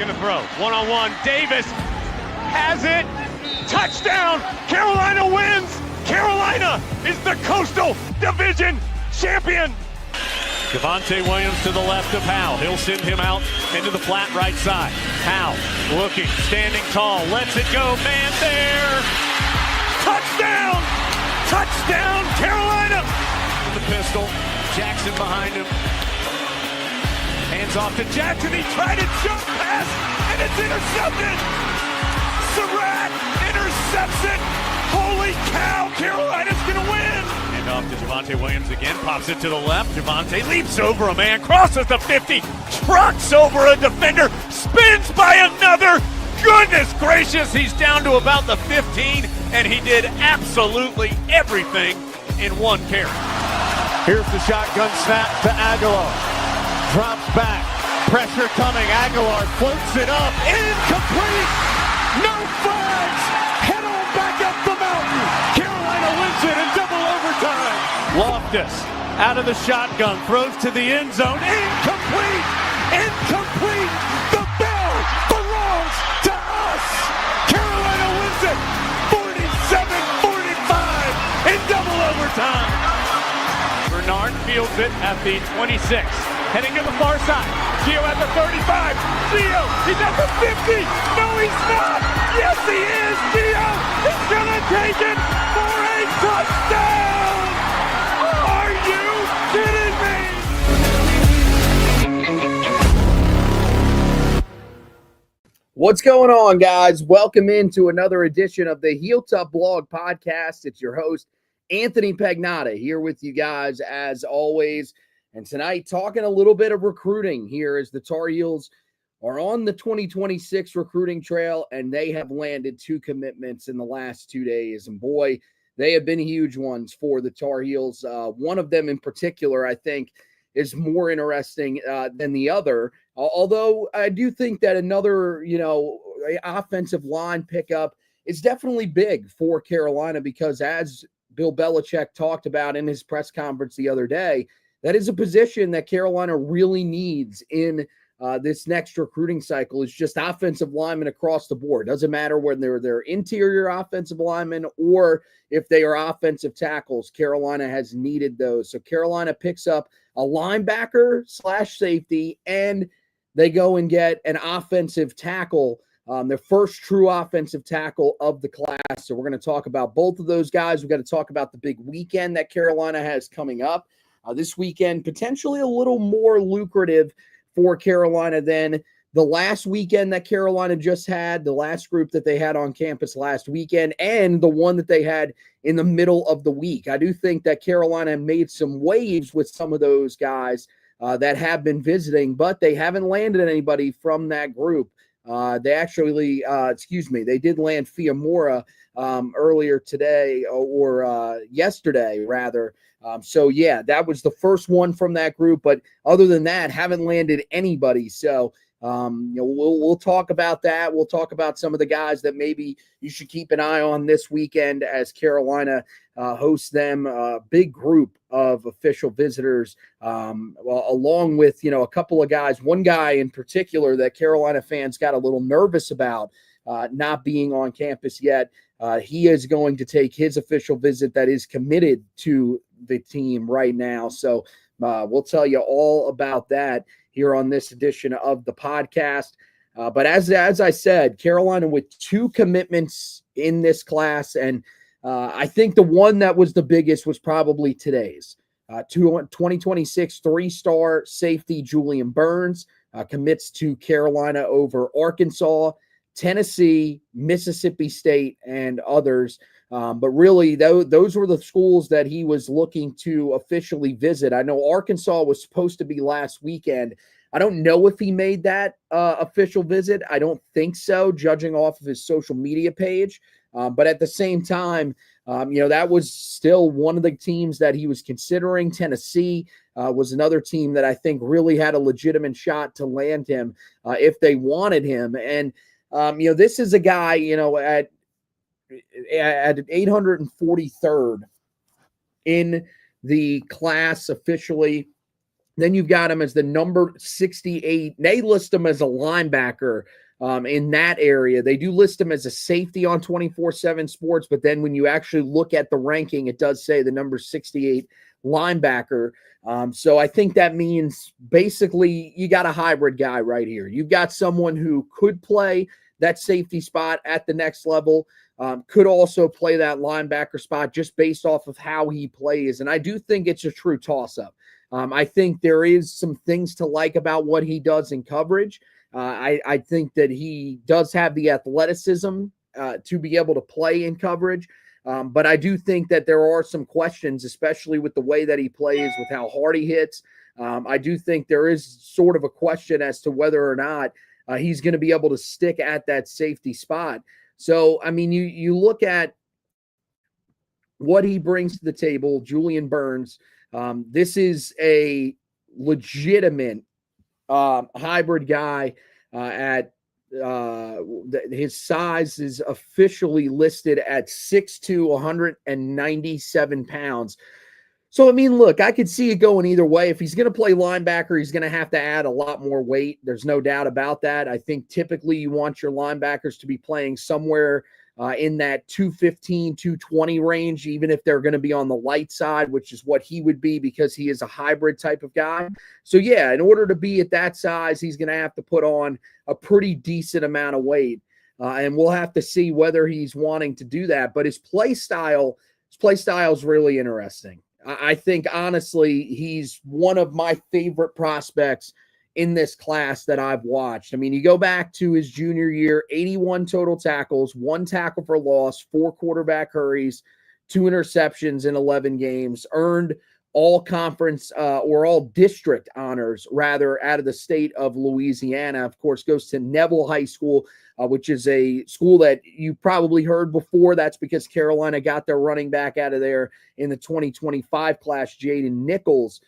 gonna throw. One-on-one, Davis has it. Touchdown! Carolina wins! Carolina is the Coastal Division champion! Javonte Williams to the left of Howell. He'll send him out into the flat right side. Howell looking, standing tall, lets it go, man there. Touchdown! Touchdown, Carolina! The pistol, Jackson behind him. Hands off to Jackson, he tried a jump pass, and it's intercepted! Surratt intercepts it! Holy cow, Carolina's gonna win! And off to Javonte Williams again, pops it to the left. Javonte leaps over a man, crosses the 50, trucks over a defender, spins by another. Goodness gracious, he's down to about the 15, and he did absolutely everything in one carry. Here's the shotgun snap to Aguilar. Drops back, pressure coming. Aguilar floats it up, incomplete. No flags. Head on back up the mountain. Carolina wins it in double overtime. Loftus out of the shotgun, throws to the end zone. Incomplete. Incomplete. The bell belongs to us. Carolina wins it 47-45 in double overtime. Bernard fields it at the 26. Heading to the far side. Gio at the 35. Gio, he's at the 50. No, he's not. Yes, he is. Gio is going to take it for a touchdown. Are you kidding me? What's going on, guys? Welcome into another edition of the Heel Tough Blog Podcast. It's your host, Anthony Pagnotta, here with you guys as always. And tonight, talking a little bit of recruiting here as the Tar Heels are on the 2026 recruiting trail, and they have landed 2 commitments in the last 2 days. And boy, they have been huge ones for the Tar Heels. One of them in particular, I think, is more interesting than the other. Although I do think that another, offensive line pickup is definitely big for Carolina because as Bill Belichick talked about in his press conference the other day, that is a position that Carolina really needs in this next recruiting cycle. Is just offensive linemen across the board. Doesn't matter whether they're interior offensive linemen or if they are offensive tackles. Carolina has needed those. So Carolina picks up a linebacker / safety, and they go and get an offensive tackle, their first true offensive tackle of the class. So we're going to talk about both of those guys. We've got to talk about the big weekend that Carolina has coming up. This weekend, potentially a little more lucrative for Carolina than the last weekend that Carolina just had, the last group that they had on campus last weekend, and the one that they had in the middle of the week. I do think that Carolina made some waves with some of those guys that have been visiting, but they haven't landed anybody from that group. They actually, they did land Fiamora earlier today or yesterday, rather. That was the first one from that group. But other than that, haven't landed anybody. So, we'll talk about that. We'll talk about some of the guys that maybe you should keep an eye on this weekend as Carolina hosts them, a big group of official visitors, along with, a couple of guys. One guy in particular that Carolina fans got a little nervous about not being on campus yet. He is going to take his official visit that is committed to the team right now. So we'll tell you all about that here on this edition of the podcast. But as I said, Carolina with 2 commitments in this class. And I think the one that was the biggest was probably today's. 2026 3-star safety Julian Burns commits to Carolina over Arkansas, Tennessee, Mississippi State, and others. But really, those were the schools that he was looking to officially visit. I know Arkansas was supposed to be last weekend. I don't know if he made that official visit. I don't think so, judging off of his social media page. But at the same time, that was still one of the teams that he was considering. Tennessee was another team that I think really had a legitimate shot to land him if they wanted him. And, this is a guy, at 843rd in the class officially. Then you've got him as the number 68. They list him as a linebacker in that area. They do list him as a safety on 24/7 Sports, but then when you actually look at the ranking, it does say the number 68 linebacker. So I think that means basically you got a hybrid guy right here. You've got someone who could play that safety spot at the next level, could also play that linebacker spot just based off of how he plays. And I do think it's a true toss-up. I think there is some things to like about what he does in coverage. I think that he does have the athleticism to be able to play in coverage. But I do think that there are some questions, especially with the way that he plays, with how hard he hits. I do think there is sort of a question as to whether or not he's going to be able to stick at that safety spot. So, I mean, you look at what he brings to the table, Julian Burns. This is a legitimate hybrid guy at his size is officially listed at 6'2", 197 pounds. So, I mean, look, I could see it going either way. If he's going to play linebacker, he's going to have to add a lot more weight. There's no doubt about that. I think typically you want your linebackers to be playing somewhere in that 215, 220 range, even if they're going to be on the light side, which is what he would be because he is a hybrid type of guy. So, yeah, in order to be at that size, he's going to have to put on a pretty decent amount of weight. And we'll have to see whether he's wanting to do that. But his play style is really interesting. I think, honestly, he's one of my favorite prospects in this class that I've watched. I mean, you go back to his junior year, 81 total tackles, 1 tackle for loss, 4 quarterback hurries, 2 interceptions in 11 games, earned all conference or all district honors, rather, out of the state of Louisiana. Of course, goes to Neville High School, which is a school that you probably heard before. That's because Carolina got their running back out of there in the 2025 class, Jalen Nichols,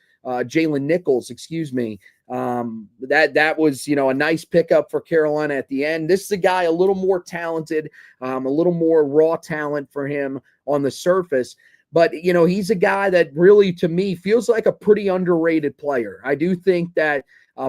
excuse me. That was, a nice pickup for Carolina at the end. This is a guy a little more talented, a little more raw talent for him on the surface. But, he's a guy that really, to me, feels like a pretty underrated player. I do think that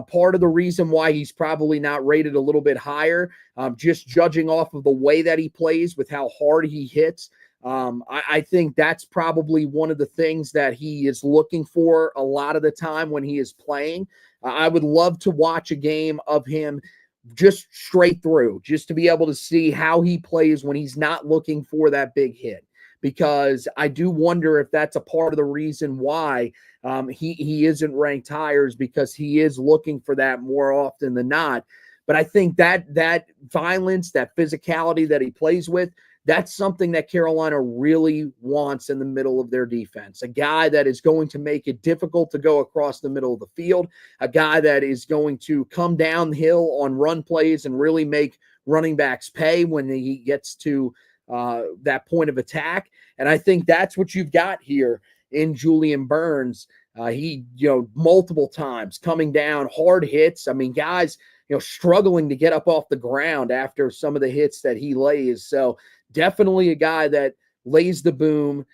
part of the reason why he's probably not rated a little bit higher, just judging off of the way that he plays with how hard he hits, I think that's probably one of the things that he is looking for a lot of the time when he is playing. I would love to watch a game of him just straight through, just to be able to see how he plays when he's not looking for that big hit. Because I do wonder if that's a part of the reason why he isn't ranked higher, is because he is looking for that more often than not. But I think that violence, that physicality that he plays with, that's something that Carolina really wants in the middle of their defense. A guy that is going to make it difficult to go across the middle of the field, a guy that is going to come downhill on run plays and really make running backs pay when he gets to that point of attack. And I think that's what you've got here in Julian Burns. He, multiple times coming down, hard hits. I mean, guys, struggling to get up off the ground after some of the hits that he lays. So definitely a guy that lays the boom,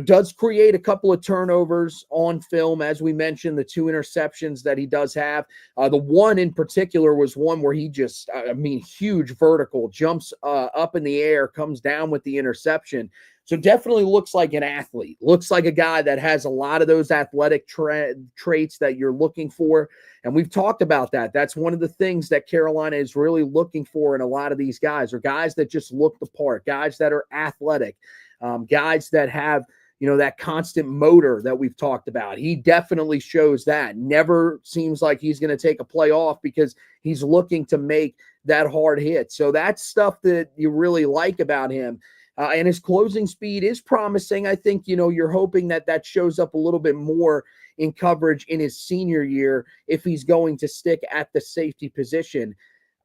does create a couple of turnovers on film. As we mentioned, the 2 interceptions that he does have. The one in particular was one where he just, huge vertical, jumps up in the air, comes down with the interception. So definitely looks like an athlete, looks like a guy that has a lot of those athletic traits that you're looking for. And we've talked about that. That's one of the things that Carolina is really looking for in a lot of these guys, are guys that just look the part, guys that are athletic, guys that have, that constant motor that we've talked about. He definitely shows that. Never seems like he's going to take a play off because he's looking to make that hard hit. So that's stuff that you really like about him. And his closing speed is promising. I think, you're hoping that shows up a little bit more in coverage in his senior year if he's going to stick at the safety position.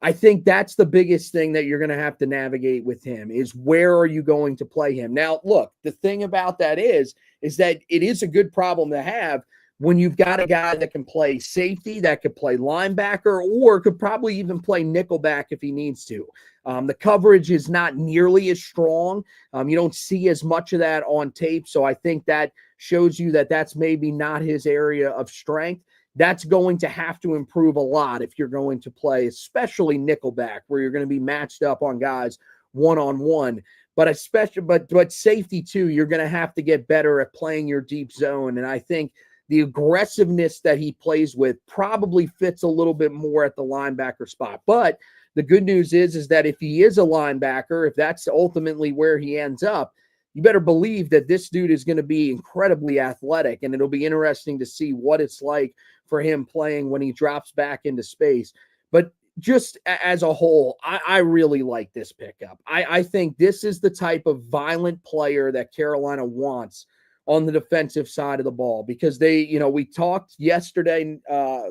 I think that's the biggest thing that you're going to have to navigate with him, is where are you going to play him? Now, look, the thing about that is that it is a good problem to have when you've got a guy that can play safety, that could play linebacker, or could probably even play nickelback if he needs to. The coverage is not nearly as strong. You don't see as much of that on tape. So I think that shows you that that's maybe not his area of strength. that's going to have to improve a lot if you're going to play, especially nickelback, where you're going to be matched up on guys one-on-one. But especially, but safety too, you're going to have to get better at playing your deep zone. And I think the aggressiveness that he plays with probably fits a little bit more at the linebacker spot. But the good news is that if he is a linebacker, if that's ultimately where he ends up, you better believe that this dude is going to be incredibly athletic, and it'll be interesting to see what it's like for him playing when he drops back into space. But just as a whole, I really like this pickup. I think this is the type of violent player that Carolina wants on the defensive side of the ball, because we talked yesterday,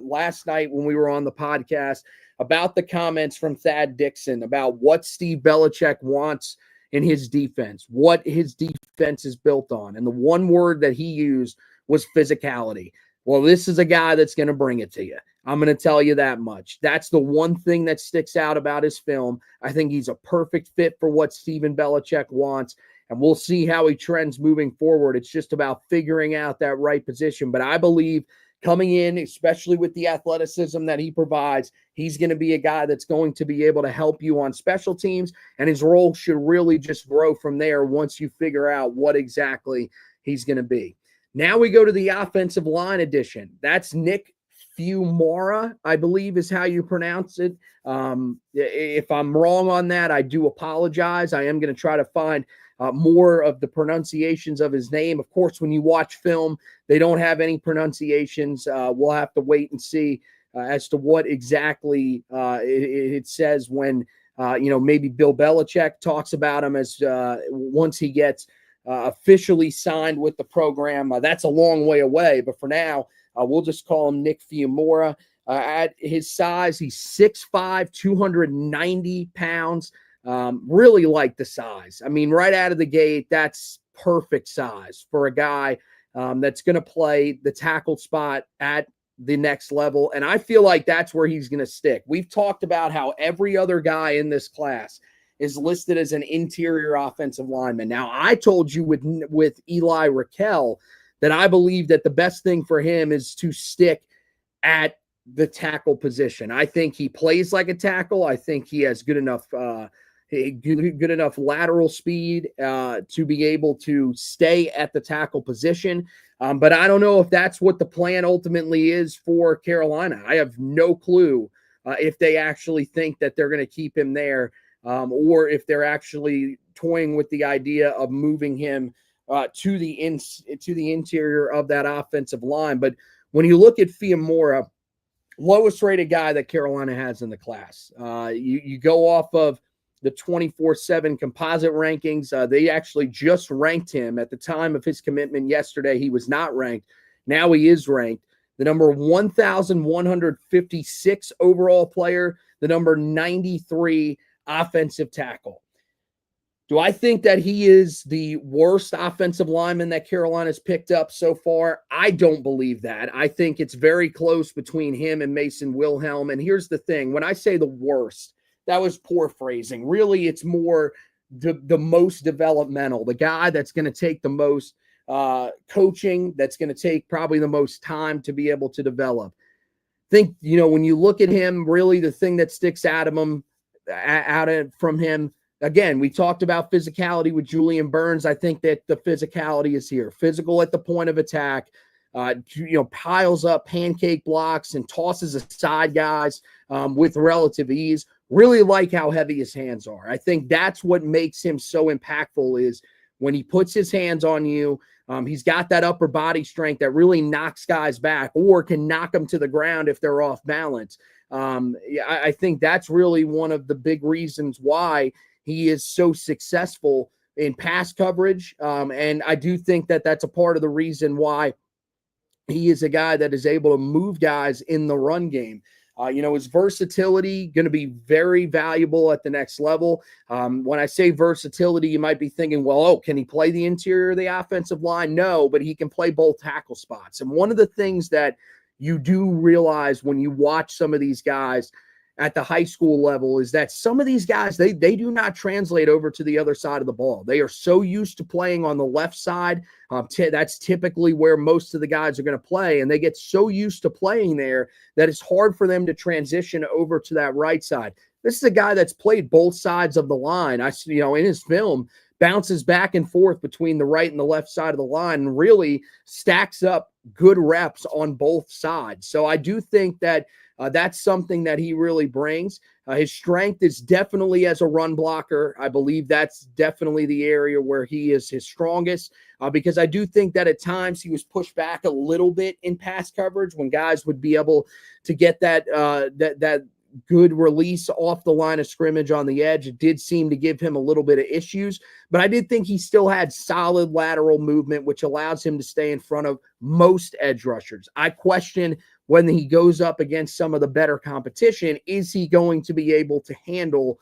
last night when we were on the podcast about the comments from Thad Dixon about what Steve Belichick wants in his defense, what his defense is built on. And the one word that he used was physicality. Well, this is a guy that's going to bring it to you. I'm going to tell you that much. That's the one thing that sticks out about his film. I think he's a perfect fit for what Steven Belichick wants, and we'll see how he trends moving forward. It's just about figuring out that right position. But I believe coming in, especially with the athleticism that he provides, he's going to be a guy that's going to be able to help you on special teams, and his role should really just grow from there once you figure out what exactly he's going to be. Now we go to the offensive line addition. That's Nick Fiumara, I believe is how you pronounce it. If I'm wrong on that, I do apologize. I am going to try to find more of the pronunciations of his name. Of course, when you watch film, they don't have any pronunciations. We'll have to wait and see as to what exactly it says when, maybe Bill Belichick talks about him as once he gets officially signed with the program. That's a long way away, but for now, we'll just call him Nick Fiumara. At his size, he's 6'5", 290 pounds. Really like the size. I mean, right out of the gate, that's perfect size for a guy that's going to play the tackle spot at the next level. And I feel like that's where he's going to stick. We've talked about how every other guy in this class is listed as an interior offensive lineman. Now, I told you with Eli Raquel that I believe that the best thing for him is to stick at the tackle position. I think he plays like a tackle. I think he has good enough lateral speed to be able to stay at the tackle position. But I don't know if that's what the plan ultimately is for Carolina. I have no clue if they actually think that they're going to keep him there, or if they're actually toying with the idea of moving him to the interior of that offensive line. But when you look at Fiumara, lowest rated guy that Carolina has in the class, you go off of the 24/7 composite rankings. They actually just ranked him at the time of his commitment yesterday. He was not ranked. Now he is ranked. The number 1,156 overall player, the number 93 offensive tackle. Do I think that he is the worst offensive lineman that Carolina's picked up so far? I don't believe that. I think it's very close between him and Mason Wilhelm. And here's the thing. When I say the worst, that was poor phrasing. Really, it's more the most developmental, the guy that's going to take the most coaching, that's going to take probably the most time to be able to develop. I think, when you look at him, really the thing that sticks out from him, again, we talked about physicality with Julian Burns. I think that the physicality is here. Physical at the point of attack, piles up pancake blocks and tosses aside guys with relative ease. Really like how heavy his hands are. I think that's what makes him so impactful is when he puts his hands on you, he's got that upper body strength that really knocks guys back or can knock them to the ground if they're off balance. I think that's really one of the big reasons why he is so successful in pass coverage. And I do think that that's a part of the reason why he is a guy that is able to move guys in the run game. His versatility going to be very valuable at the next level. When I say versatility, you might be thinking, can he play the interior of the offensive line? No, but he can play both tackle spots. And one of the things that you do realize when you watch some of these guys at the high school level is that some of these guys, they do not translate over to the other side of the ball. They are so used to playing on the left side. That's typically where most of the guys are going to play, and they get so used to playing there that it's hard for them to transition over to that right side. This is a guy that's played both sides of the line. In his film, bounces back and forth between the right and the left side of the line and really stacks up good reps on both sides. So I do think that that's something that he really brings. His strength is definitely as a run blocker. I believe that's definitely the area where he is his strongest, because I do think that at times he was pushed back a little bit in pass coverage when guys would be able to get that good release off the line of scrimmage on the edge. It did seem to give him a little bit of issues, but I did think he still had solid lateral movement, which allows him to stay in front of most edge rushers. I question when he goes up against some of the better competition, is he going to be able to handle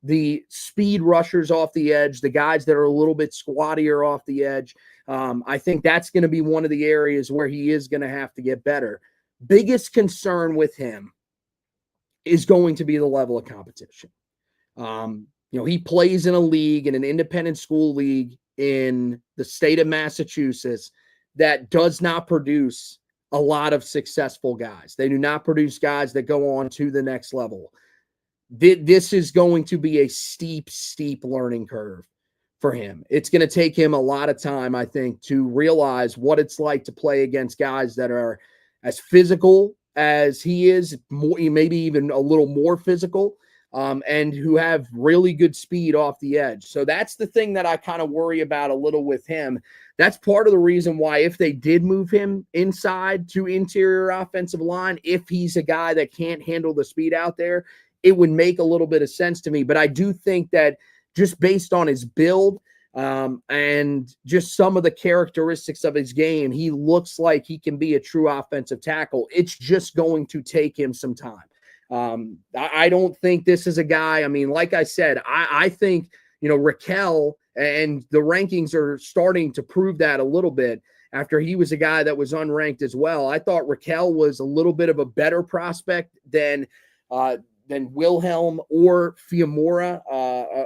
the speed rushers off the edge, the guys that are a little bit squattier off the edge? I think that's going to be one of the areas where he is going to have to get better. Biggest concern with him is going to be the level of competition. He plays in a league, in an independent school league in the state of Massachusetts that does not produce a lot of successful guys. They do not produce guys that go on to the next level. This is going to be a steep learning curve for him. It's going to take him a lot of time, I think, to realize what it's like to play against guys that are as physical as he is, maybe even a little more physical, and who have really good speed off the edge. So that's the thing that I kind of worry about a little with him. That's part of the reason why, if they did move him inside to interior offensive line, if he's a guy that can't handle the speed out there, it would make a little bit of sense to me. But I do think that just based on his build, and just some of the characteristics of his game, he looks like he can be a true offensive tackle. It's just going to take him some time. I don't think this is a guy. I mean, like I said, I think, Raquel, and the rankings are starting to prove that a little bit after he was a guy that was unranked as well. I thought Raquel was a little bit of a better prospect than Wilhelm or Fiamora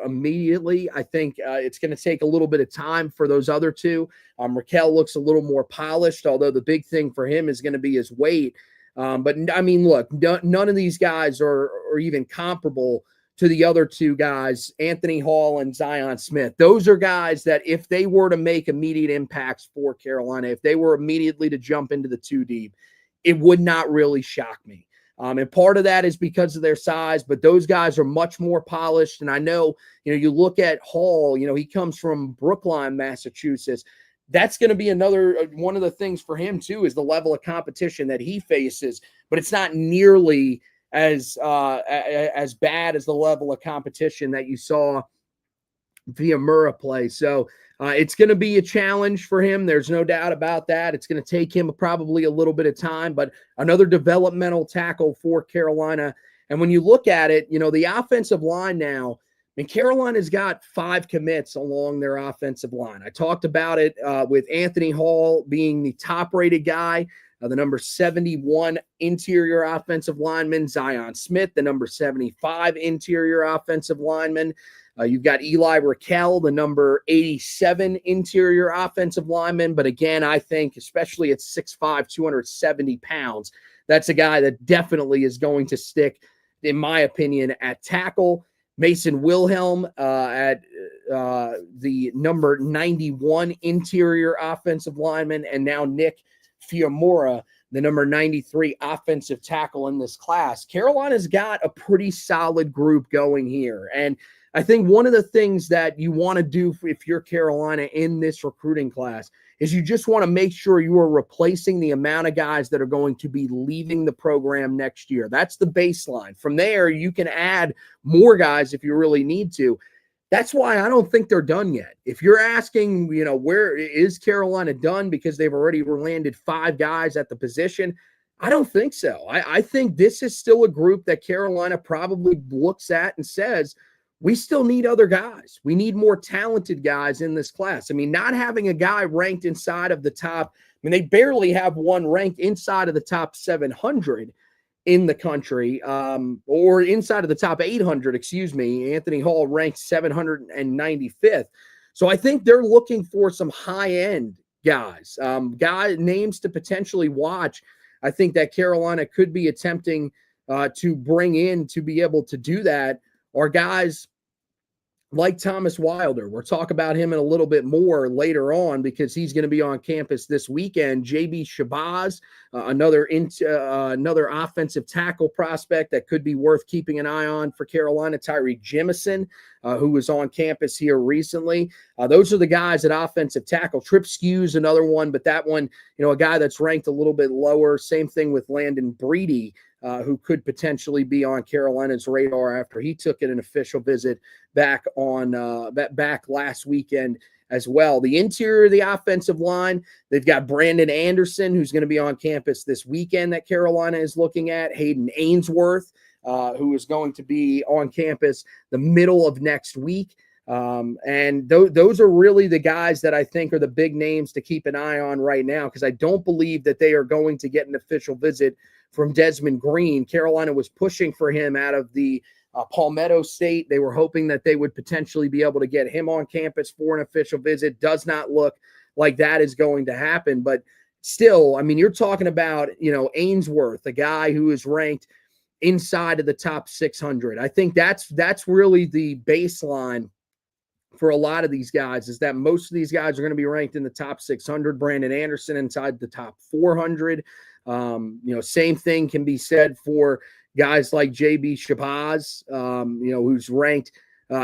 immediately. I think it's going to take a little bit of time for those other two. Raquel looks a little more polished, although the big thing for him is going to be his weight. But I mean, look, none of these guys are even comparable to the other two guys, Anthony Hall and Zion Smith. Those are guys that if they were to make immediate impacts for Carolina, if they were immediately to jump into the 2 deep, it would not really shock me. And part of that is because of their size, but those guys are much more polished. And I know, you look at Hall, he comes from Brookline, Massachusetts. That's going to be another one of the things for him too, is the level of competition that he faces, but it's not nearly as bad as the level of competition that you saw Fiamora play. So it's going to be a challenge for him. There's no doubt about that. It's going to take him probably a little bit of time, but another developmental tackle for Carolina. And when you look at it, the offensive line now, Carolina's got 5 commits along their offensive line. I talked about it with Anthony Hall being the top-rated guy, the number 71 interior offensive lineman, Zion Smith, the number 75 interior offensive lineman. You've got Eli Raquel, the number 87 interior offensive lineman. But again, I think, especially at 6'5", 270 pounds, that's a guy that definitely is going to stick, in my opinion, at tackle. Mason Wilhelm at the number 91 interior offensive lineman, and now Nick Fiamora, the number 93 offensive tackle in this class. Carolina's got a pretty solid group going here. And I think one of the things that you want to do if you're Carolina in this recruiting class is you just want to make sure you are replacing the amount of guys that are going to be leaving the program next year. That's the baseline. From there, you can add more guys if you really need to. That's why I don't think they're done yet. If you're asking, where is Carolina done because they've already landed 5 guys at the position, I don't think so. I think this is still a group that Carolina probably looks at and says, we still need other guys. We need more talented guys in this class. I mean, not having a guy ranked inside of the top, they barely have one ranked inside of the top 700 in the country, or inside of the top 800, excuse me. Anthony Hall ranked 795th. So I think they're looking for some high-end guys, names to potentially watch. I think that Carolina could be attempting to bring in to be able to do that are guys like Thomas Wilder. We'll talk about him in a little bit more later on because he's going to be on campus this weekend. JB Shabazz, another offensive tackle prospect that could be worth keeping an eye on for Carolina. Tyree Jemison, who was on campus here recently. Those are the guys at offensive tackle. Trip Skew's another one, but that one, a guy that's ranked a little bit lower. Same thing with Landon Breedy, who could potentially be on Carolina's radar after he took an official visit back last weekend as well. The interior of the offensive line, they've got Brandon Anderson, who's going to be on campus this weekend that Carolina is looking at. Hayden Ainsworth, who is going to be on campus the middle of next week. And those are really the guys that I think are the big names to keep an eye on right now, because I don't believe that they are going to get an official visit from Desmond Green. Carolina was pushing for him out of the Palmetto State. They were hoping that they would potentially be able to get him on campus for an official visit. Does not look like that is going to happen. But still, I mean, you're talking about, Ainsworth, a guy who is ranked inside of the top 600. I think that's really the baseline for a lot of these guys, is that most of these guys are going to be ranked in the top 600. Brandon Anderson inside the top 400. Same thing can be said for guys like JB Shabazz, who's ranked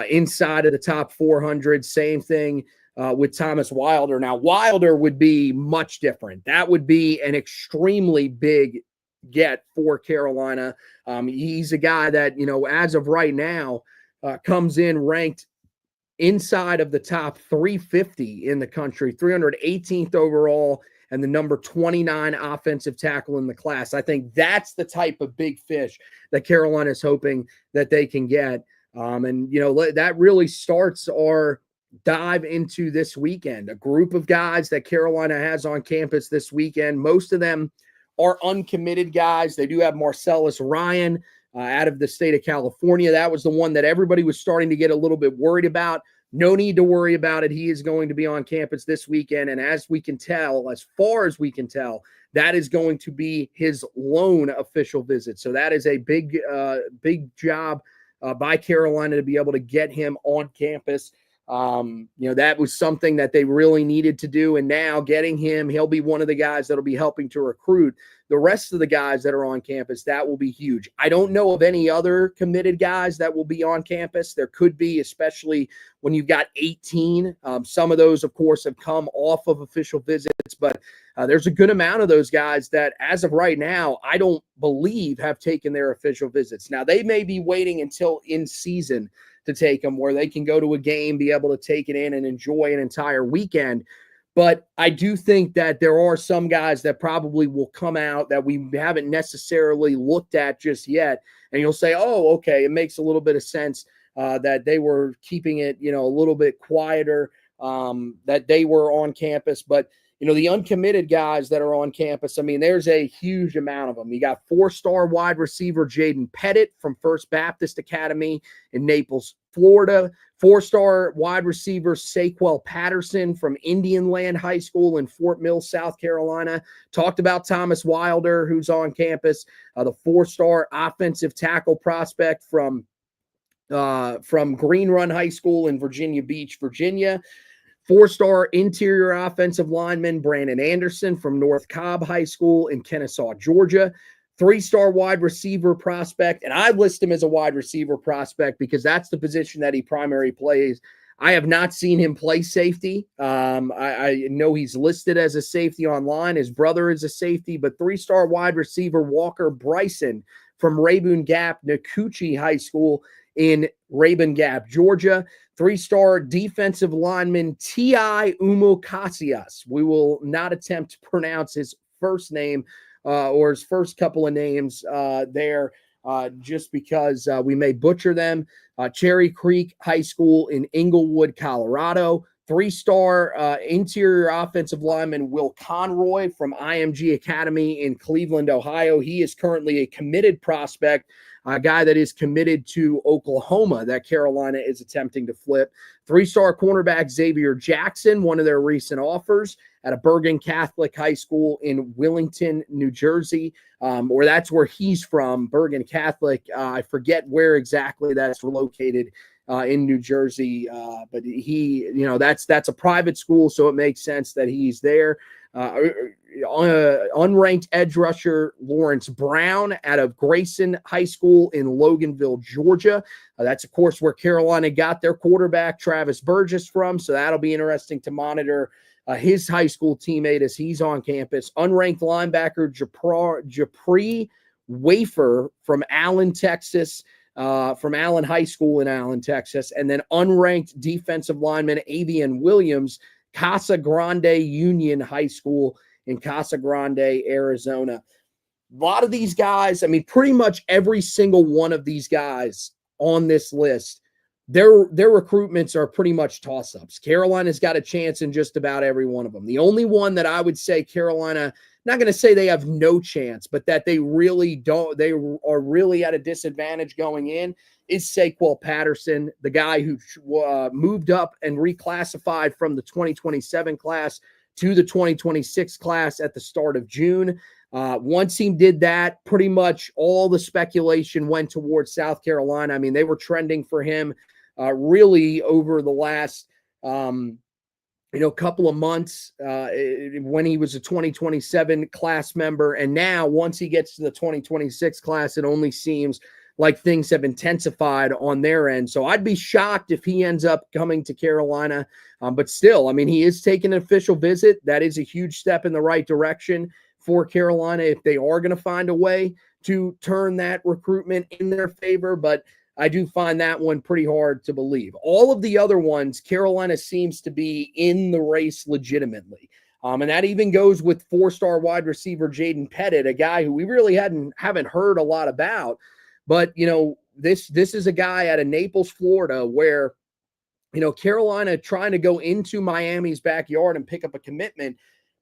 inside of the top 400. Same thing with Thomas Wilder. Now, Wilder would be much different. That would be an extremely big get for Carolina. He's a guy that, as of right now, comes in ranked inside of the top 350 in the country, 318th overall, and the number 29 offensive tackle in the class. I think that's the type of big fish that Carolina is hoping that they can get. That really starts our dive into this weekend. A group of guys that Carolina has on campus this weekend. Most of them are uncommitted guys. They do have Marcellus Ryan out of the state of California. That was the one that everybody was starting to get a little bit worried about. No need to worry about it. He is going to be on campus this weekend. And as far as we can tell, that is going to be his lone official visit. So that is a big job by Carolina to be able to get him on campus. That was something that they really needed to do. And now getting him, he'll be one of the guys that'll be helping to recruit the rest of the guys that are on campus. That will be huge. I don't know of any other committed guys that will be on campus. There could be, especially when you've got 18. Some of those, of course, have come off of official visits, but there's a good amount of those guys that, as of right now, I don't believe have taken their official visits. Now, they may be waiting until in season to take them, where they can go to a game, be able to take it in and enjoy an entire weekend. But I do think that there are some guys that probably will come out that we haven't necessarily looked at just yet. And you'll say, oh, okay, it makes a little bit of sense that they were keeping it, a little bit quieter, that they were on campus. But, the uncommitted guys that are on campus, I mean, there's a huge amount of them. You got 4-star wide receiver Jaden Pettit from First Baptist Academy in Naples, Florida. 4-star wide receiver Saquel Patterson from Indian Land High School in Fort Mill, South Carolina. Talked about Thomas Wilder, who's on campus. The 4-star offensive tackle prospect from Green Run High School in Virginia Beach, Virginia. 4-star interior offensive lineman Brandon Anderson from North Cobb High School in Kennesaw, Georgia. 3-star wide receiver prospect, and I list him as a wide receiver prospect because that's the position that he primarily plays. I have not seen him play safety. I know he's listed as a safety online. His brother is a safety, but 3-star wide receiver Walker Bryson from Rabun Gap Nakuchi High School in Rabun Gap, Georgia. 3-star defensive lineman T.I. Umokasias. We will not attempt to pronounce his first name or his first couple of names there just because we may butcher them. Cherry Creek High School in Inglewood, Colorado. 3-star interior offensive lineman Will Conroy from IMG Academy in Cleveland, Ohio. He is currently a committed prospect, a guy that is committed to Oklahoma that Carolina is attempting to flip. 3-star cornerback Xavier Jackson, one of their recent offers at a Bergen Catholic High School in Willington, New Jersey, or that's where he's from, Bergen Catholic. I forget where exactly that's located in New Jersey, but he, that's a private school, so it makes sense that he's there. Unranked edge rusher Lawrence Brown out of Grayson High School in Loganville, Georgia. That's, of course, where Carolina got their quarterback, Travis Burgess, from, so that'll be interesting to monitor his high school teammate as he's on campus. Unranked linebacker Japri Wafer from Allen, Texas, from Allen High School in Allen, Texas, and then unranked defensive lineman Avian Williams, Casa Grande Union High School in Casa Grande, Arizona. A lot of these guys, I mean, pretty much every single one of these guys on this list, their recruitments are pretty much toss-ups. Carolina's got a chance in just about every one of them. The only one that I would say Carolina, not going to say they have no chance, but that they really don't, they are really at a disadvantage going in, is Saquel Patterson, the guy who moved up and reclassified from the 2027 class to the 2026 class at the start of June. Once he did that, pretty much all the speculation went towards South Carolina. I mean, they were trending for him really over the last couple of months when he was a 2027 class member. And now once he gets to the 2026 class, it only seems like things have intensified on their end. So I'd be shocked if he ends up coming to Carolina. But still, I mean, he is taking an official visit. That is a huge step in the right direction for Carolina if they are going to find a way to turn that recruitment in their favor. But I do find that one pretty hard to believe. All of the other ones, Carolina seems to be in the race legitimately. And that even goes with 4-star wide receiver Jaden Pettit, a guy who we really haven't heard a lot about. But, this is a guy out of Naples, Florida, where, Carolina trying to go into Miami's backyard and pick up a commitment.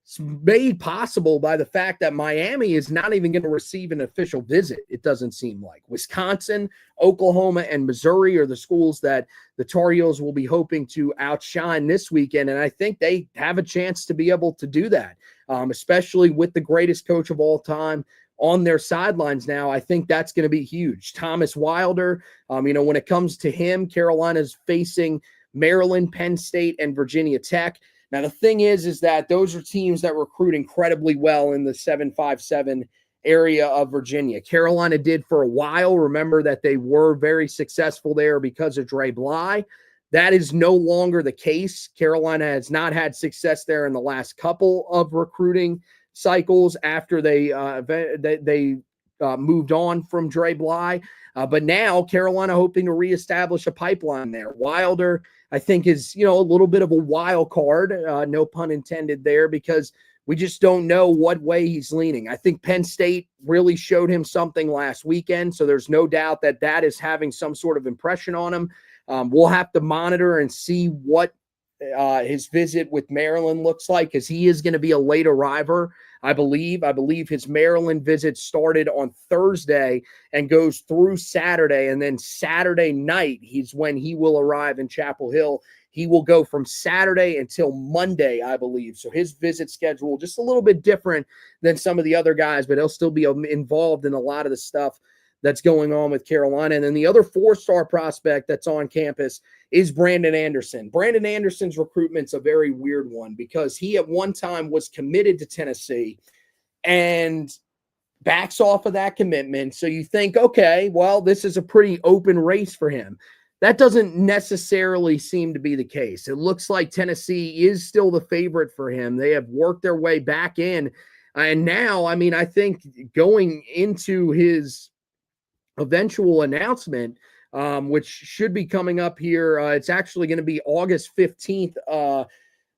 It's made possible by the fact that Miami is not even going to receive an official visit, it doesn't seem like. Wisconsin, Oklahoma, and Missouri are the schools that the Tar Heels will be hoping to outshine this weekend, and I think they have a chance to be able to do that, especially with the greatest coach of all time on their sidelines now. I think that's going to be huge. Thomas Wilder, when it comes to him, Carolina's facing Maryland, Penn State, and Virginia Tech. Now, the thing is that those are teams that recruit incredibly well in the 757 area of Virginia. Carolina did for a while. Remember that they were very successful there because of Dre Bly. That is no longer the case. Carolina has not had success there in the last couple of recruiting cycles after they moved on from Dre Bly. But now Carolina hoping to reestablish a pipeline there. Wilder, I think, is, a little bit of a wild card, no pun intended there, because we just don't know what way he's leaning. I think Penn State really showed him something last weekend, so there's no doubt that is having some sort of impression on him. We'll have to monitor and see what his visit with Maryland looks like, because he is going to be a late arriver, I believe. I believe his Maryland visit started on Thursday and goes through Saturday, and then Saturday night he's when he will arrive in Chapel Hill. He will go from Saturday until Monday, I believe. So his visit schedule just a little bit different than some of the other guys, but he'll still be involved in a lot of the stuff that's going on with Carolina. And then the other 4-star prospect that's on campus is Brandon Anderson. Brandon Anderson's recruitment's a very weird one, because he at one time was committed to Tennessee and backs off of that commitment. So you think, okay, well, this is a pretty open race for him. That doesn't necessarily seem to be the case. It looks like Tennessee is still the favorite for him. They have worked their way back in. And now, I think going into his eventual announcement, which should be coming up here, it's actually going to be August 15th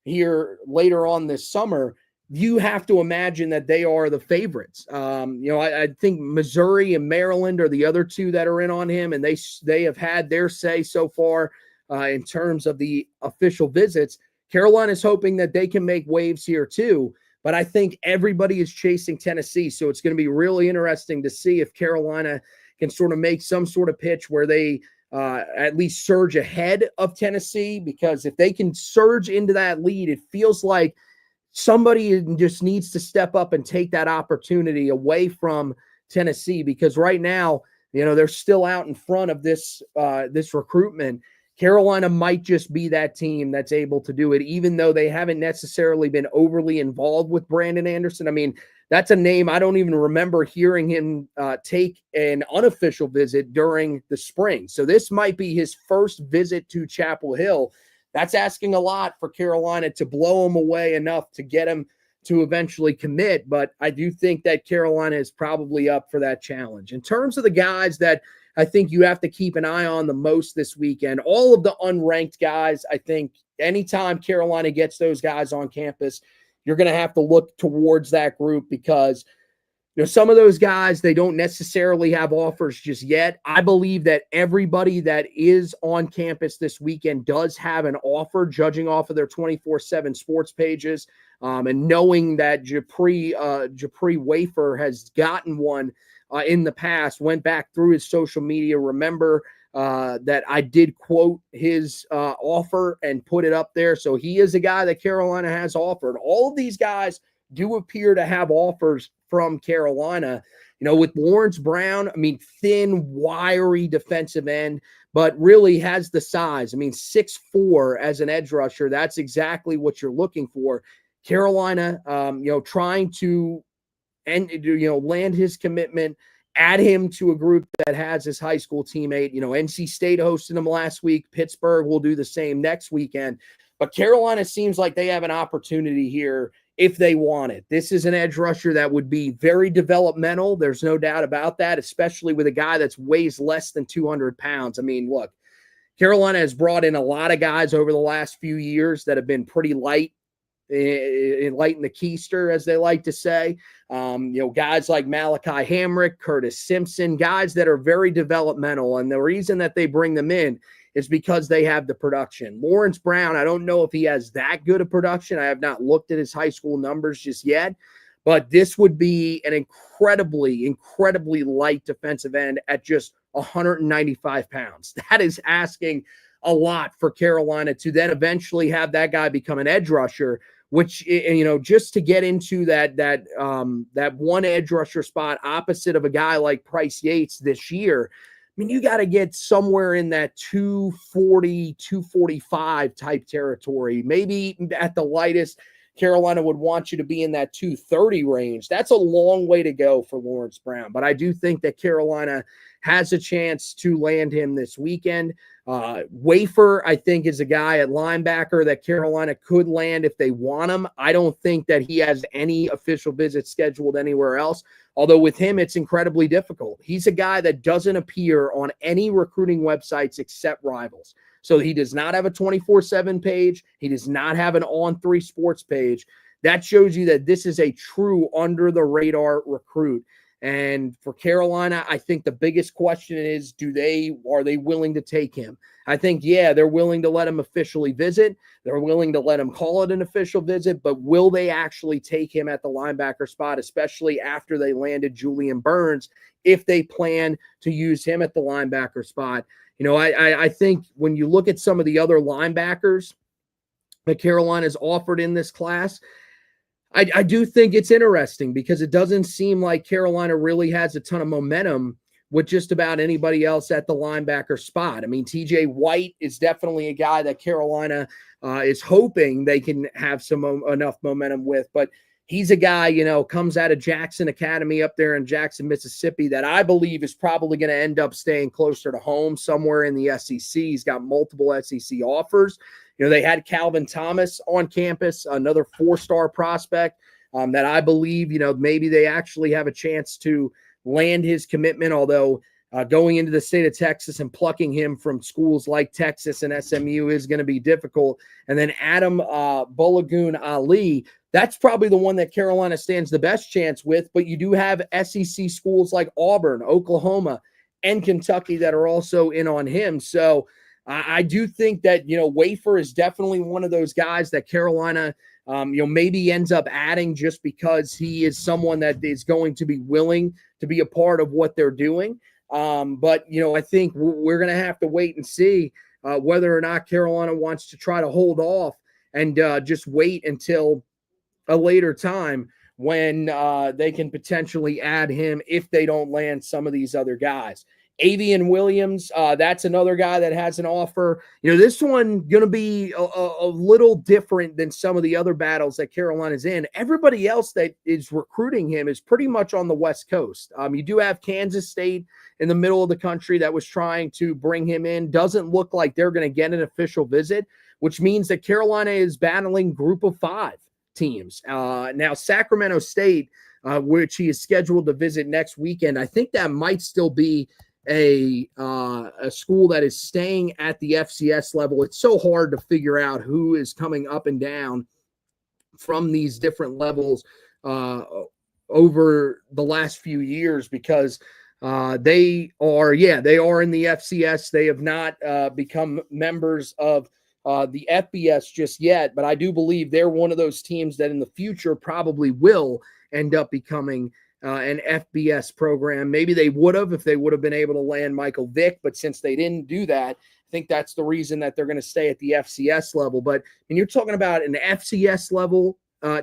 here later on this summer. You have to imagine that they are the favorites. I think Missouri and Maryland are the other two that are in on him, and they have had their say so far in terms of the official visits. Carolina's hoping that they can make waves here too, but I think everybody is chasing Tennessee. So it's going to be really interesting to see if Carolina can sort of make some sort of pitch where they at least surge ahead of Tennessee, because if they can surge into that lead, it feels like somebody just needs to step up and take that opportunity away from Tennessee, because right now, they're still out in front of this recruitment. Carolina might just be that team that's able to do it, even though they haven't necessarily been overly involved with Brandon Anderson. I mean, that's a name I don't even remember hearing him take an unofficial visit during the spring. So this might be his first visit to Chapel Hill. That's asking a lot for Carolina to blow him away enough to get him to eventually commit. But I do think that Carolina is probably up for that challenge. In terms of the guys that I think you have to keep an eye on the most this weekend, all of the unranked guys, I think anytime Carolina gets those guys on campus, you're going to have to look towards that group, because some of those guys, they don't necessarily have offers just yet. I believe that everybody that is on campus this weekend does have an offer, judging off of their 24/7 sports pages, and knowing that Japri Wafer has gotten one in the past, went back through his social media. Remember that I did quote his offer and put it up there. So he is a guy that Carolina has offered. All of these guys do appear to have offers from Carolina. With Lawrence Brown, I mean, thin, wiry defensive end, but really has the size. I mean, 6'4" as an edge rusher, that's exactly what you're looking for. Carolina, trying to land his commitment, add him to a group that has his high school teammate. NC State hosted him last week. Pittsburgh will do the same next weekend. But Carolina seems like they have an opportunity here if they want it. This is an edge rusher that would be very developmental. There's no doubt about that, especially with a guy that weighs less than 200 pounds. I mean, look, Carolina has brought in a lot of guys over the last few years that have been pretty light in the keister, as they like to say. Guys like Malachi Hamrick, Curtis Simpson, guys that are very developmental. And the reason that they bring them in is because they have the production. Lawrence Brown, I don't know if he has that good of production. I have not looked at his high school numbers just yet, but this would be an incredibly, incredibly light defensive end at just 195 pounds. That is asking a lot for Carolina to then eventually have that guy become an edge rusher, which, just to get into that one edge rusher spot opposite of a guy like Price Yates this year, I mean, you got to get somewhere in that 240, 245 type territory. Maybe at the lightest, Carolina would want you to be in that 230 range. That's a long way to go for Lawrence Brown. But I do think that Carolina has a chance to land him this weekend. Wafer, I think, is a guy at linebacker that Carolina could land if they want him. I don't think that he has any official visits scheduled anywhere else, although with him, it's incredibly difficult. He's a guy that doesn't appear on any recruiting websites except Rivals. So he does not have a 24/7 page. He does not have an On3 Sports page. That shows you that this is a true under-the-radar recruit. And for Carolina, I think the biggest question is, are they willing to take him? I think, yeah, they're willing to let him officially visit. They're willing to let him call it an official visit, but will they actually take him at the linebacker spot, especially after they landed Julian Burns, if they plan to use him at the linebacker spot? I think when you look at some of the other linebackers that Carolina's offered in this class, I do think it's interesting, because it doesn't seem like Carolina really has a ton of momentum with just about anybody else at the linebacker spot. I mean, TJ White is definitely a guy that Carolina is hoping they can have enough momentum with, but he's a guy, comes out of Jackson Academy up there in Jackson, Mississippi, that I believe is probably going to end up staying closer to home somewhere in the SEC. He's got multiple SEC offers. They had Calvin Thomas on campus, another 4-star prospect that I believe, maybe they actually have a chance to land his commitment, although going into the state of Texas and plucking him from schools like Texas and SMU is going to be difficult. And then Adam Bulagun Ali, that's probably the one that Carolina stands the best chance with, but you do have SEC schools like Auburn, Oklahoma, and Kentucky that are also in on him. So I do think that, Wafer is definitely one of those guys that Carolina, maybe ends up adding just because he is someone that is going to be willing to be a part of what they're doing. But I think we're going to have to wait and see whether or not Carolina wants to try to hold off and just wait until a later time when they can potentially add him if they don't land some of these other guys. Avian Williams, that's another guy that has an offer. This one going to be a little different than some of the other battles that Carolina's in. Everybody else that is recruiting him is pretty much on the West Coast. You do have Kansas State in the middle of the country that was trying to bring him in. Doesn't look like they're going to get an official visit, which means that Carolina is battling Group of 5 teams. Now, Sacramento State, which he is scheduled to visit next weekend, I think that might still be a school that is staying at the FCS level. It's so hard to figure out who is coming up and down from these different levels over the last few years because they are in the FCS. They have not become members of the FBS just yet, but I do believe they're one of those teams that in the future probably will end up becoming an FBS program. Maybe they would have if they would have been able to land Michael Vick, but since they didn't do that, I think that's the reason that they're going to stay at the FCS level. But when you're talking about an FCS level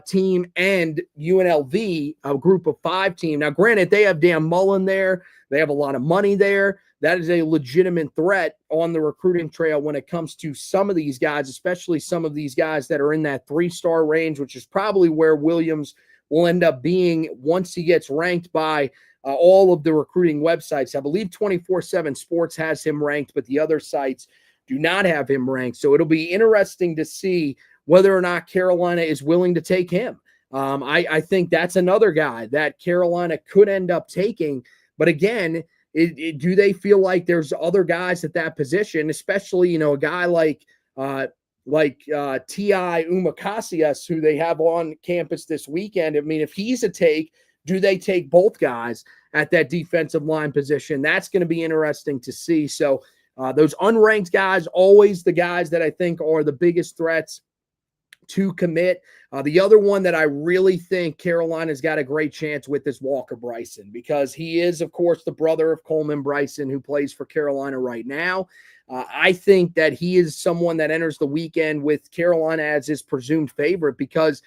team and UNLV, a Group of 5 team. Now, granted, they have Dan Mullen there. They have a lot of money there. That is a legitimate threat on the recruiting trail when it comes to some of these guys, especially some of these guys that are in that 3-star range, which is probably where Williams will end up being once he gets ranked by all of the recruiting websites. I believe 24/7 Sports has him ranked, but the other sites do not have him ranked. So it'll be interesting to see whether or not Carolina is willing to take him. I think that's another guy that Carolina could end up taking. But again, do they feel like there's other guys at that position, especially, a guy like T.I. Umakasias, who they have on campus this weekend? I mean, if he's a take, do they take both guys at that defensive line position? That's going to be interesting to see. So those unranked guys, always the guys that I think are the biggest threats to commit. The other one that I really think Carolina's got a great chance with is Walker Bryson, because he is, of course, the brother of Coleman Bryson, who plays for Carolina right now. I think that he is someone that enters the weekend with Carolina as his presumed favorite because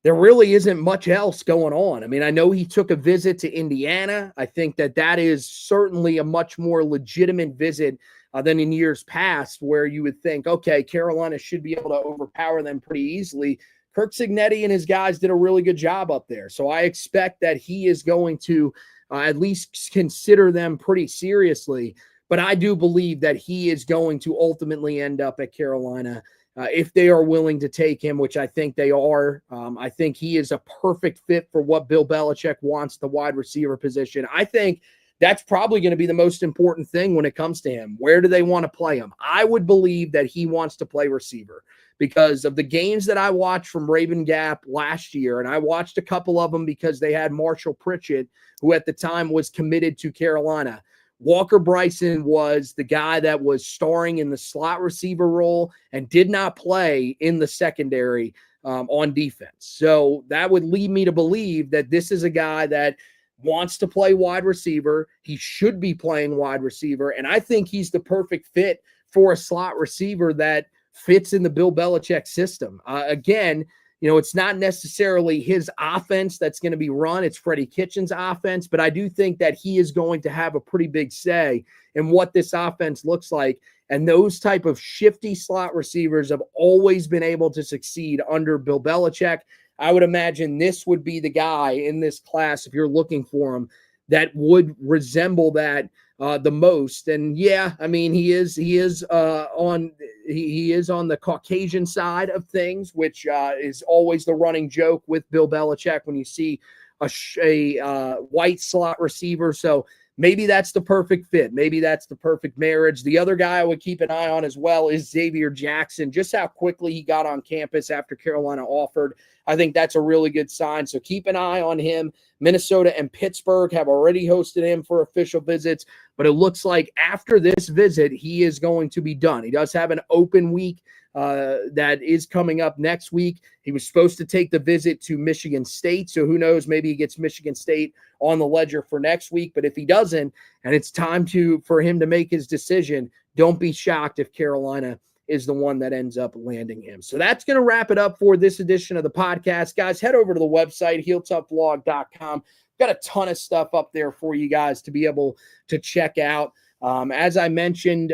there really isn't much else going on. I mean, I know he took a visit to Indiana. I think that is certainly a much more legitimate visit than in years past, where you would think, okay, Carolina should be able to overpower them pretty easily. Kirk Cignetti and his guys did a really good job up there. So I expect that he is going to at least consider them pretty seriously. But I do believe that he is going to ultimately end up at Carolina if they are willing to take him, which I think they are. I think he is a perfect fit for what Bill Belichick wants, the wide receiver position. I think that's probably going to be the most important thing when it comes to him. Where do they want to play him? I would believe that he wants to play receiver because of the games that I watched from Raven Gap last year, and I watched a couple of them because they had Marshall Pritchett, who at the time was committed to Carolina. Walker Bryson was the guy that was starring in the slot receiver role and did not play in the secondary on defense. So that would lead me to believe that this is a guy that wants to play wide receiver. He should be playing wide receiver. And I think he's the perfect fit for a slot receiver that fits in the Bill Belichick system. Again, it's not necessarily his offense that's going to be run. It's Freddie Kitchens' offense, but I do think that he is going to have a pretty big say in what this offense looks like. And those type of shifty slot receivers have always been able to succeed under Bill Belichick. I would imagine this would be the guy in this class, if you're looking for him, that would resemble that the most. And yeah, I mean, he is on the Caucasian side of things, which is always the running joke with Bill Belichick when you see a white slot receiver. So maybe that's the perfect fit. Maybe that's the perfect marriage. The other guy I would keep an eye on as well is Xavier Jackson, just how quickly he got on campus after Carolina offered. I think that's a really good sign. So keep an eye on him. Minnesota and Pittsburgh have already hosted him for official visits, but it looks like after this visit, he is going to be done. He does have an open week that is coming up next week. He was supposed to take the visit to Michigan State, so who knows, maybe he gets Michigan State on the ledger for next week. But if he doesn't, and it's time for him to make his decision, don't be shocked if Carolina is the one that ends up landing him. So that's going to wrap it up for this edition of the podcast. Guys, head over to the website, HeelToughBlog.com. Got a ton of stuff up there for you guys to be able to check out. As I mentioned,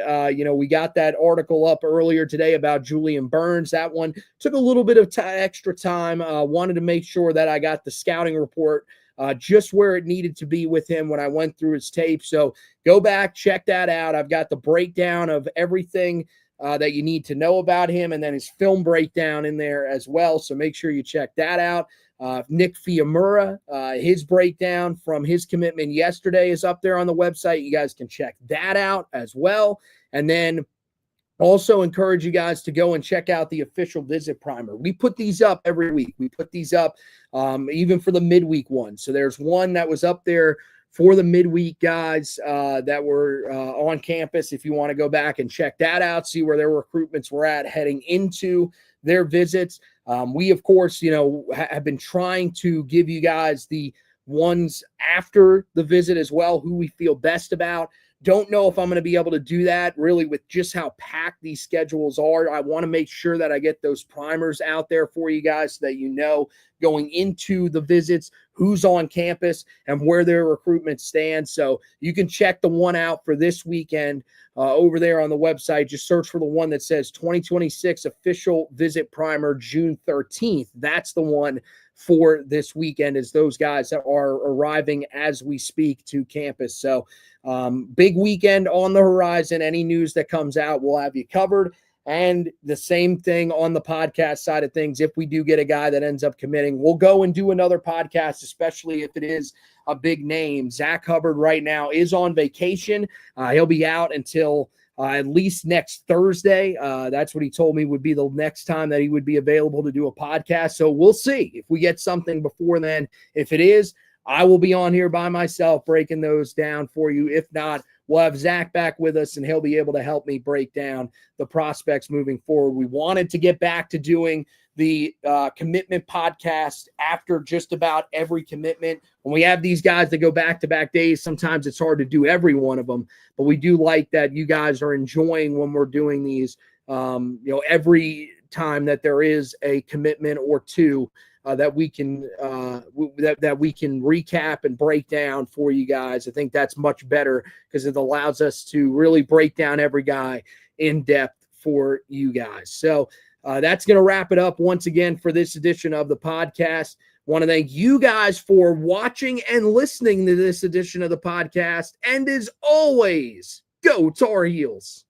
we got that article up earlier today about Julian Burns. That one took a little bit of extra time. Wanted to make sure that I got the scouting report just where it needed to be with him when I went through his tape. So go back, check that out. I've got the breakdown of everything that you need to know about him, and then his film breakdown in there as well. So make sure you check that out. Nick Fiamura, his breakdown from his commitment yesterday is up there on the website. You guys can check that out as well. And then also encourage you guys to go and check out the official visit primer. We put these up every week. We put these up even for the midweek one. So there's one that was up there for the midweek guys that were on campus. If you want to go back and check that out, see where their recruitments were at heading into their visits. We, of course, have been trying to give you guys the ones after the visit as well, who we feel best about. Don't know if I'm going to be able to do that really with just how packed these schedules are. I want to make sure that I get those primers out there for you guys so that you know going into the visits who's on campus and where their recruitment stands. So you can check the one out for this weekend over there on the website. Just search for the one that says 2026 official visit primer June 13th. That's the one for this weekend, as those guys that are arriving as we speak to campus. So big weekend on the horizon. Any news that comes out, we'll have you covered. And the same thing on the podcast side of things. If we do get a guy that ends up committing, we'll go and do another podcast, especially if it is a big name. Zach Hubbard right now is on vacation. He'll be out until at least next Thursday. That's what he told me would be the next time that he would be available to do a podcast. So we'll see if we get something before then. If it is, I will be on here by myself breaking those down for you. If not, we'll have Zach back with us, and he'll be able to help me break down the prospects moving forward. We wanted to get back to doing the commitment podcast after just about every commitment. When we have these guys that go back-to-back days, sometimes it's hard to do every one of them, but we do like that you guys are enjoying when we're doing these, every time that there is a commitment or two that we can that we can recap and break down for you guys. I think that's much better because it allows us to really break down every guy in depth for you guys. So that's going to wrap it up once again for this edition of the podcast. Want to thank you guys for watching and listening to this edition of the podcast. And as always, go Tar Heels.